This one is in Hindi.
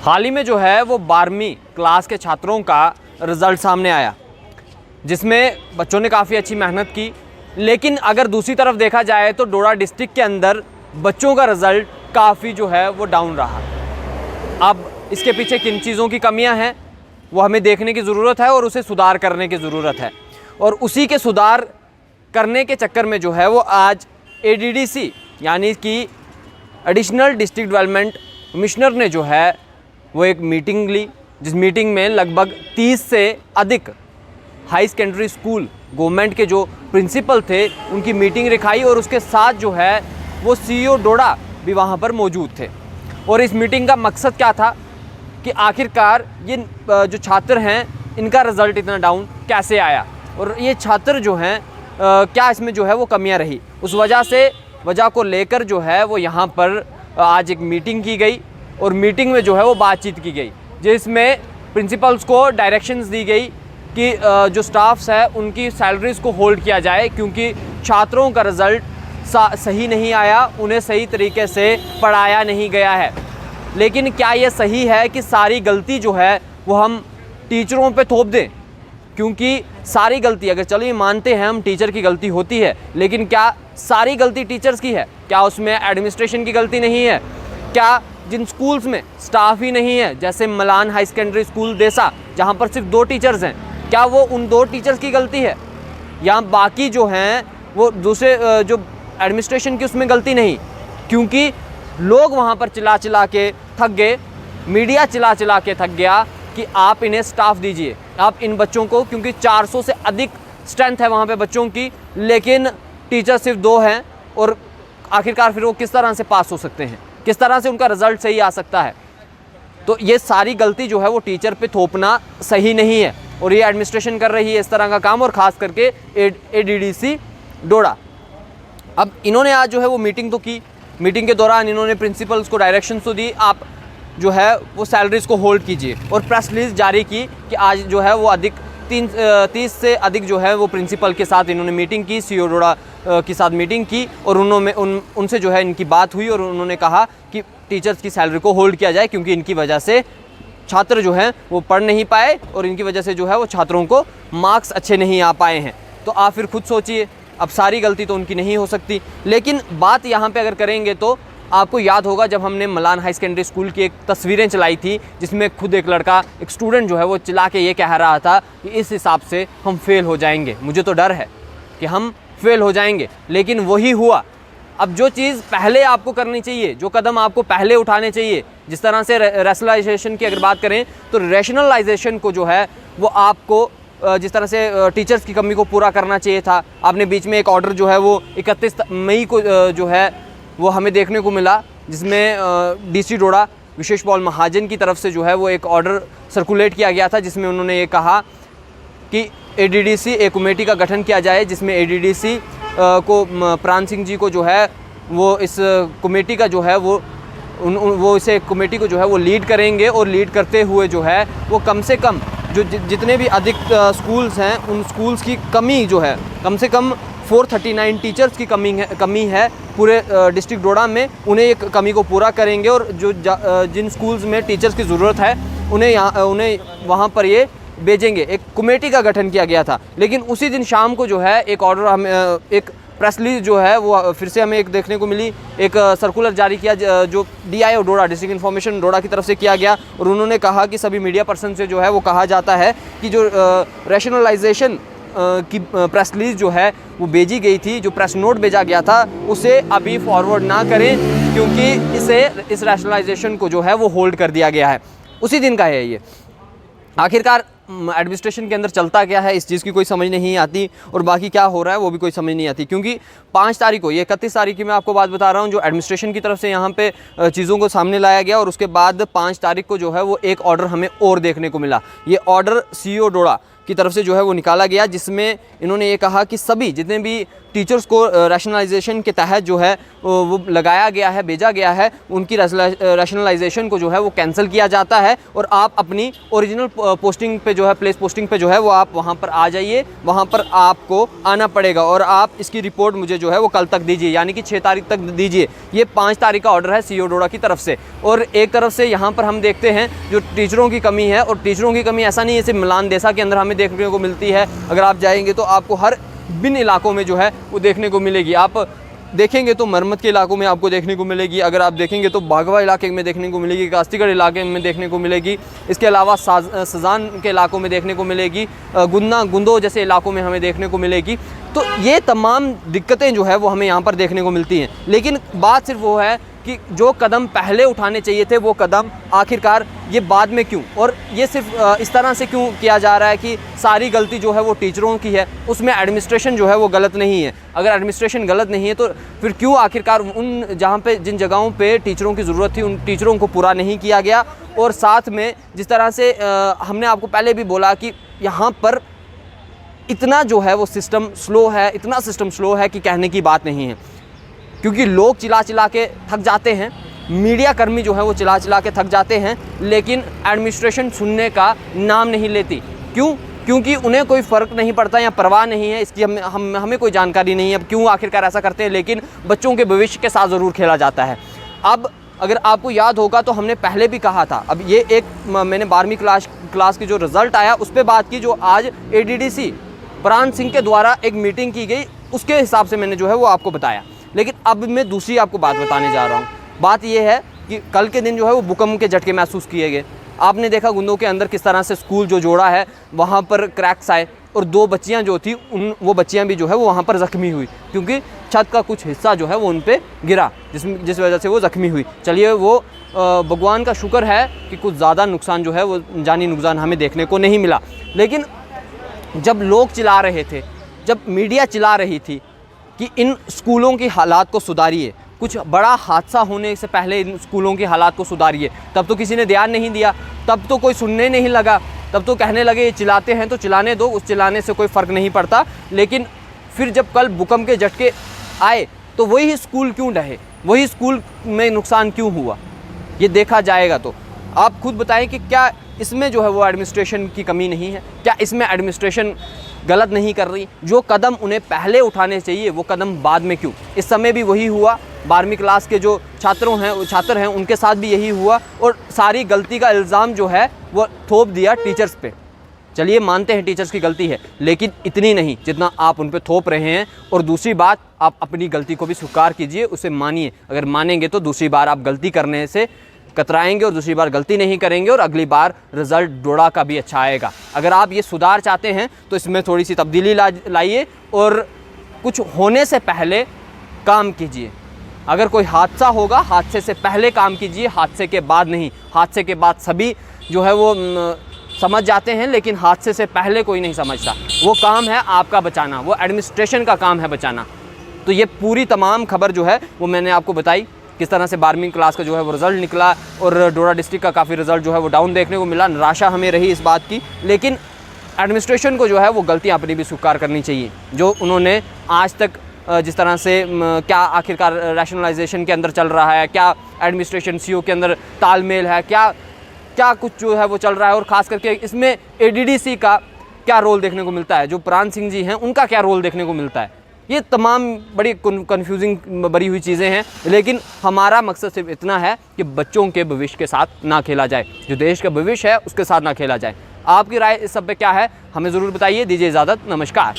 हाल ही में जो है वो 12वीं क्लास के छात्रों का रिज़ल्ट सामने आया, जिसमें बच्चों ने काफ़ी अच्छी मेहनत की। लेकिन अगर दूसरी तरफ देखा जाए तो डोडा डिस्ट्रिक्ट के अंदर बच्चों का रिज़ल्ट काफ़ी जो है वो डाउन रहा। अब इसके पीछे किन चीज़ों की कमियां हैं वो हमें देखने की ज़रूरत है और उसे सुधार करने की ज़रूरत है। और उसी के सुधार करने के चक्कर में जो है वो आज ADDC यानी कि एडिशनल डिस्ट्रिक्ट डेवलपमेंट कमिश्नर ने जो है वो एक मीटिंग ली, जिस मीटिंग में लगभग 30 से अधिक हाई सेकेंडरी स्कूल गवर्नमेंट के जो प्रिंसिपल थे उनकी मीटिंग रखाई और उसके साथ जो है वो CEO डोडा भी वहाँ पर मौजूद थे। और इस मीटिंग का मकसद क्या था कि आखिरकार ये जो छात्र हैं इनका रिज़ल्ट इतना डाउन कैसे आया और ये छात्र जो हैं क्या इसमें जो है वो कमियां रही, उस वजह को लेकर जो है वो यहाँ पर आज एक मीटिंग की गई। और मीटिंग में जो है वो बातचीत की गई, जिसमें प्रिंसिपल्स को डायरेक्शंस दी गई कि जो स्टाफ्स है उनकी सैलरीज़ को होल्ड किया जाए, क्योंकि छात्रों का रिज़ल्ट सही नहीं आया, उन्हें सही तरीके से पढ़ाया नहीं गया है। लेकिन क्या ये सही है कि सारी गलती जो है वो हम टीचरों पे थोप दें? क्योंकि सारी गलती, अगर चलिए मानते हैं हम टीचर की गलती होती है, लेकिन क्या सारी गलती टीचर्स की है? क्या उसमें एडमिनिस्ट्रेशन की गलती नहीं है? क्या जिन स्कूल्स में स्टाफ ही नहीं है, जैसे मलान हाई सेकेंडरी स्कूल देसा जहाँ पर सिर्फ 2 टीचर्स हैं, क्या वो उन 2 टीचर्स की गलती है? या बाकी जो हैं वो दूसरे जो एडमिनिस्ट्रेशन की उसमें गलती नहीं? क्योंकि लोग वहाँ पर चिल्ला के थक गए, मीडिया चिल्ला के थक गया कि आप इन्हें स्टाफ दीजिए, आप इन बच्चों को, क्योंकि 400 से अधिक स्ट्रेंथ है वहाँ पे बच्चों की, लेकिन टीचर सिर्फ 2 हैं। और आखिरकार फिर वो किस तरह से पास हो सकते हैं, किस तरह से उनका रिज़ल्ट सही आ सकता है? तो ये सारी गलती जो है वो टीचर पे थोपना सही नहीं है और ये एडमिनिस्ट्रेशन कर रही है इस तरह का काम, और ख़ास करके ADDC डोडा। अब इन्होंने आज जो है वो मीटिंग तो की, मीटिंग के दौरान इन्होंने प्रिंसिपल्स को डायरेक्शंस तो दी, आप जो है वो सैलरीज़ को होल्ड कीजिए, और प्रेस रिलीज जारी की कि आज जो है वो 30 से अधिक जो है वो प्रिंसिपल के साथ इन्होंने मीटिंग की, CEO डोडा के साथ मीटिंग की, और उनसे जो है इनकी बात हुई और उन्होंने कहा कि टीचर्स की सैलरी को होल्ड किया जाए, क्योंकि इनकी वजह से छात्र जो हैं वो पढ़ नहीं पाए और इनकी वजह से जो है वो छात्रों को मार्क्स अच्छे नहीं आ पाए हैं। तो आप फिर खुद सोचिए, अब सारी गलती तो उनकी नहीं हो सकती। लेकिन बात यहाँ पे अगर करेंगे तो आपको याद होगा जब हमने मलान हाई सेकेंडरी स्कूल की एक तस्वीरें चलाई थी, जिसमें खुद एक लड़का, एक स्टूडेंट जो है वो चिल्ला के ये कह रहा था कि इस हिसाब से हम फेल हो जाएंगे, मुझे तो डर है कि हम फेल हो जाएंगे। लेकिन वही हुआ। अब जो चीज़ पहले आपको करनी चाहिए, जो कदम आपको पहले उठाने चाहिए, जिस तरह से रैशनलाइजेशन की अगर बात करें तो रैशनलाइजेशन को जो है वो आपको जिस तरह से टीचर्स की कमी को पूरा करना चाहिए था। आपने बीच में एक ऑर्डर जो है वो 31 मई को जो है वो हमें देखने को मिला, जिसमें DC डोडा विशेष पॉल महाजन की तरफ से जो है वो एक ऑर्डर सर्कुलेट किया गया था, जिसमें उन्होंने ये कहा कि ADDC एक कमेटी का गठन किया जाए, जिसमें ADDC को प्राण सिंह जी को जो है वो इस कमेटी का जो है वो इसे कमेटी को जो है वो लीड करेंगे, और लीड करते हुए जो है वो कम से कम जो जितने भी अधिक स्कूल्स हैं उन स्कूल्स की कमी जो है, कम से कम 439 टीचर्स की कमी है पूरे डिस्ट्रिक्ट डोडा में, उन्हें एक कमी को पूरा करेंगे। और जो जिन स्कूल्स में टीचर्स की ज़रूरत है उन्हें वहाँ पर ये भेजेंगे। एक कमेटी का गठन किया गया था। लेकिन उसी दिन शाम को जो है एक ऑर्डर हम एक प्रेस रिलीज जो है वो फिर से हमें एक देखने को मिली, एक सर्कुलर जारी किया जो DIO डोडा, डिस्ट्रिक्ट इन्फॉर्मेशन डोडा की तरफ से किया गया, और उन्होंने कहा कि सभी मीडिया पर्सन से जो है वो कहा जाता है कि जो रैशनलाइजेशन की प्रेस रिलीज जो है वो भेजी गई थी, जो प्रेस नोट भेजा गया था, उसे अभी फॉरवर्ड ना करें, क्योंकि इस रैशनलाइजेशन को जो है वो होल्ड कर दिया गया है। उसी दिन का है ये। आखिरकार एडमिनिस्ट्रेशन के अंदर चलता क्या है इस चीज़ की कोई समझ नहीं आती, और बाकी क्या हो रहा है वो भी कोई समझ नहीं आती। क्योंकि 5 तारीख को, ये 31 तारीख की मैं आपको बात बता रहा हूँ, जो एडमिनिस्ट्रेशन की तरफ से यहाँ पे चीज़ों को सामने लाया गया, और उसके बाद 5 तारीख को जो है वो एक ऑर्डर हमें और देखने को मिला। ये ऑर्डर CEO डोडा की तरफ से जो है वो निकाला गया, जिसमें इन्होंने ये कहा कि सभी जितने भी टीचर्स को रैशनलाइजेशन के तहत जो है वो लगाया गया है, भेजा गया है, उनकी रैशनलाइजेशन को जो है वो कैंसिल किया जाता है और आप अपनी ओरिजिनल पोस्टिंग पे जो है, प्लेस पोस्टिंग पे जो है वो आप वहाँ पर आ जाइए, वहाँ पर आपको आना पड़ेगा और आप इसकी रिपोर्ट मुझे जो है वो कल तक दीजिए, यानी कि 6 तारीख तक दीजिए। ये 5 तारीख का ऑर्डर है सीईओ डोडा की तरफ से। और एक तरफ से यहाँ पर हम देखते हैं जो टीचरों की कमी है, और टीचरों की कमी ऐसा नहीं है सिर्फ मिलान देसा के अंदर हमें देखने को मिलती है। अगर आप जाएंगे तो आपको हर विभिन्न इलाकों में जो है वो देखने को मिलेगी। आप देखेंगे तो मरमत के इलाकों में आपको देखने को मिलेगी, अगर आप देखेंगे तो बागवा इलाके में देखने को मिलेगी, कास्तीगढ़ इलाके में देखने को मिलेगी, इसके अलावा सजान के इलाकों में देखने को मिलेगी, गुंदो जैसे इलाकों में हमें देखने को मिलेगी। तो ये तमाम दिक्कतें जो है वो हमें यहाँ पर देखने को मिलती हैं। लेकिन बात सिर्फ वो है कि जो कदम पहले उठाने चाहिए थे वो कदम आखिरकार ये बाद में क्यों, और ये सिर्फ इस तरह से क्यों किया जा रहा है कि सारी गलती जो है वो टीचरों की है, उसमें एडमिनिस्ट्रेशन जो है वो गलत नहीं है। अगर एडमिनिस्ट्रेशन गलत नहीं है तो फिर क्यों आखिरकार उन जहाँ पे जिन जगहों पे टीचरों की ज़रूरत थी उन टीचरों को पूरा नहीं किया गया। और साथ में जिस तरह से हमने आपको पहले भी बोला कि यहाँ पर इतना जो है वो सिस्टम स्लो है, इतना सिस्टम स्लो है कि कहने की बात नहीं है, क्योंकि लोग चिल्ला चिल्ला के थक जाते हैं, मीडिया कर्मी जो है वो चिल्ला चिल्ला के थक जाते हैं, लेकिन एडमिनिस्ट्रेशन सुनने का नाम नहीं लेती। क्यों? क्योंकि उन्हें कोई फ़र्क नहीं पड़ता या परवाह नहीं है इसकी, हमें कोई जानकारी नहीं है अब क्यों आखिरकार ऐसा करते हैं, लेकिन बच्चों के भविष्य के साथ ज़रूर खेला जाता है। अब अगर आपको याद होगा तो हमने पहले भी कहा था, अब ये एक मैंने 12वीं क्लास की जो रिज़ल्ट आया उस पर बात की, जो आज ADDC प्राण सिंह के द्वारा एक मीटिंग की गई उसके हिसाब से मैंने जो है वो आपको बताया। लेकिन अब मैं दूसरी आपको बात बताने जा रहा हूँ। बात यह है कि कल के दिन जो है वो भूकंप के झटके महसूस किए गए। आपने देखा गुंदों के अंदर किस तरह से स्कूल जो जोड़ा है वहाँ पर क्रैक्स आए, और 2 बच्चियाँ जो थी वो बच्चियाँ भी जो है वो वहाँ पर ज़ख्मी हुई, क्योंकि छत का कुछ हिस्सा जो है वो उन पर गिरा, जिस वजह से वो ज़ख्मी हुई। चलिए वो भगवान का शुक्र है कि कुछ ज़्यादा नुकसान जो है वो जानी नुकसान हमें देखने को नहीं मिला। लेकिन जब लोग चिल्ला रहे थे, जब मीडिया चिल्ला रही थी कि इन स्कूलों की हालात को सुधारिए, कुछ बड़ा हादसा होने से पहले इन स्कूलों की हालात को सुधारिए, तब तो किसी ने ध्यान नहीं दिया, तब तो कोई सुनने नहीं लगा, तब तो कहने लगे ये चिल्लाते हैं तो चिल्लाने दो, उस चिल्लाने से कोई फ़र्क नहीं पड़ता। लेकिन फिर जब कल भूकंप के झटके आए तो वही स्कूल क्यों ढहे, वही स्कूल में नुकसान क्यों हुआ, ये देखा जाएगा। तो आप खुद बताएं कि क्या इसमें जो है वो एडमिनिस्ट्रेशन की कमी नहीं है, क्या इसमें एडमिनिस्ट्रेशन गलत नहीं कर रही? जो कदम उन्हें पहले उठाने चाहिए वो कदम बाद में क्यों? इस समय भी वही हुआ, 12वीं क्लास के जो छात्र हैं उनके साथ भी यही हुआ, और सारी गलती का इल्ज़ाम जो है वो थोप दिया टीचर्स पे। चलिए मानते हैं टीचर्स की गलती है, लेकिन इतनी नहीं जितना आप उन पे थोप रहे हैं। और दूसरी बात, आप अपनी गलती को भी स्वीकार कीजिए, उसे मानिए। अगर मानेंगे तो दूसरी बार आप गलती करने से कतराएंगे और दूसरी बार गलती नहीं करेंगे, और अगली बार रिज़ल्ट डोडा का भी अच्छा आएगा। अगर आप ये सुधार चाहते हैं तो इसमें थोड़ी सी तब्दीली लाइए और कुछ होने से पहले काम कीजिए। अगर कोई हादसा होगा, हादसे से पहले काम कीजिए, हादसे के बाद नहीं। हादसे के बाद सभी जो है वो समझ जाते हैं, लेकिन हादसे से पहले कोई नहीं समझता। वो काम है आपका बचाना, वो एडमिनिस्ट्रेशन का काम है बचाना। तो ये पूरी तमाम खबर जो है वो मैंने आपको बताई, किस तरह से 12वीं क्लास का जो है वो रिज़ल्ट निकला, और डोडा डिस्ट्रिक्ट का काफ़ी रिज़ल्ट जो है वो डाउन देखने को मिला। निराशा हमें रही इस बात की, लेकिन एडमिनिस्ट्रेशन को जो है वो गलतियाँ अपनी भी स्वीकार करनी चाहिए, जो उन्होंने आज तक जिस तरह से क्या आखिरकार रैशनलाइजेशन के अंदर चल रहा है, क्या एडमिनिस्ट्रेशन सीईओ के अंदर तालमेल है, क्या कुछ जो है वो चल रहा है, और ख़ास करके इसमें ADDC का क्या रोल देखने को मिलता है, जो प्राण सिंह जी हैं उनका क्या रोल देखने को मिलता है। ये तमाम बड़ी कन्फ्यूजिंग भरी हुई चीज़ें हैं, लेकिन हमारा मकसद सिर्फ इतना है कि बच्चों के भविष्य के साथ ना खेला जाए, जो देश का भविष्य है उसके साथ ना खेला जाए। आपकी राय इस सब पे क्या है हमें ज़रूर बताइए। दीजिए इजाज़त, नमस्कार।